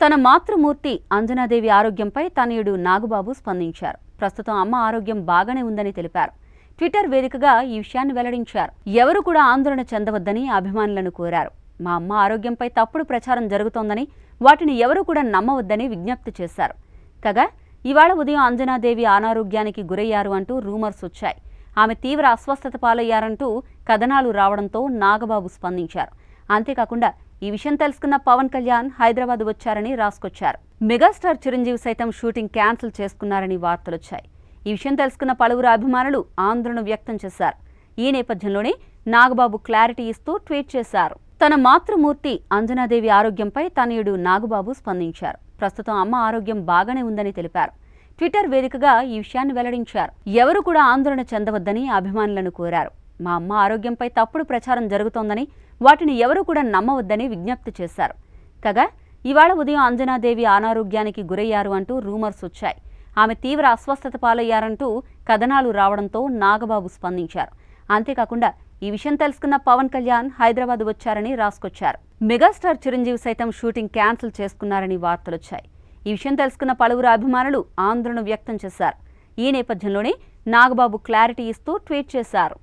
తన మాతృమూర్తి అంజనాదేవి ఆరోగ్యంపై తనయుడు నాగబాబు స్పందించారు. ప్రస్తుతం అమ్మ ఆరోగ్యం బాగానే ఉందని తెలిపారు. ట్విట్టర్ వేదికగా ఈ విషయాన్ని వెల్లడించారు. ఎవరు కూడా ఆందోళన చెందవద్దని అభిమానులను కోరారు. మా అమ్మ ఆరోగ్యంపై తప్పుడు ప్రచారం జరుగుతోందని, వాటిని ఎవరు కూడా నమ్మవద్దని విజ్ఞప్తి చేశారు. కాగా ఇవాళ ఉదయం అంజనాదేవి అనారోగ్యానికి గురయ్యారు అంటూ రూమర్స్ వచ్చాయి. ఆమె తీవ్ర అస్వస్థత పాలయ్యారంటూ కథనాలు రావడంతో నాగబాబు స్పందించారు. అంతేకాకుండా ఈ విషయం తెలుసుకున్న పవన్ కళ్యాణ్ హైదరాబాద్ వచ్చారని రాసుకొచ్చారు. మెగాస్టార్ చిరంజీవి సైతం షూటింగ్ క్యాన్సిల్ చేసుకున్నారని వార్తలొచ్చాయి. ఈ విషయం తెలుసుకున్న పలువురు అభిమానులు ఆందోళన వ్యక్తం చేశారు. ఈ నేపథ్యంలోనే నాగబాబు క్లారిటీ ఇస్తూ ట్వీట్ చేశారు. తన మాతృమూర్తి అంజనాదేవి ఆరోగ్యంపై తనయుడు నాగబాబు స్పందించారు. ప్రస్తుతం అమ్మ ఆరోగ్యం బాగానే ఉందని తెలిపారు. ట్విట్టర్ వేదికగా ఈ విషయాన్ని వెల్లడించారు. ఎవరు కూడా ఆందోళన చెందవద్దని అభిమానులను కోరారు. మా అమ్మ ఆరోగ్యంపై తప్పుడు ప్రచారం జరుగుతోందని, వాటిని ఎవరు కూడా నమ్మవద్దని విజ్ఞప్తి చేశారు. కాగా ఇవాళ ఉదయం అంజనాదేవి అనారోగ్యానికి గురయ్యారు అంటూ రూమర్స్ వచ్చాయి. ఆమె తీవ్ర అస్వస్థత పాలయ్యారంటూ కథనాలు రావడంతో నాగబాబు స్పందించారు. అంతేకాకుండా ఈ విషయం తెలుసుకున్న పవన్ కళ్యాణ్ హైదరాబాద్ వచ్చారని రాసుకొచ్చారు. మెగాస్టార్ చిరంజీవి సైతం షూటింగ్ క్యాన్సిల్ చేసుకున్నారని వార్తలొచ్చాయి. ఈ విషయం తెలుసుకున్న పలువురు అభిమానులు ఆందోళన వ్యక్తం చేశారు. ఈ నేపథ్యంలోనే నాగబాబు క్లారిటీ ఇస్తూ ట్వీట్ చేశారు.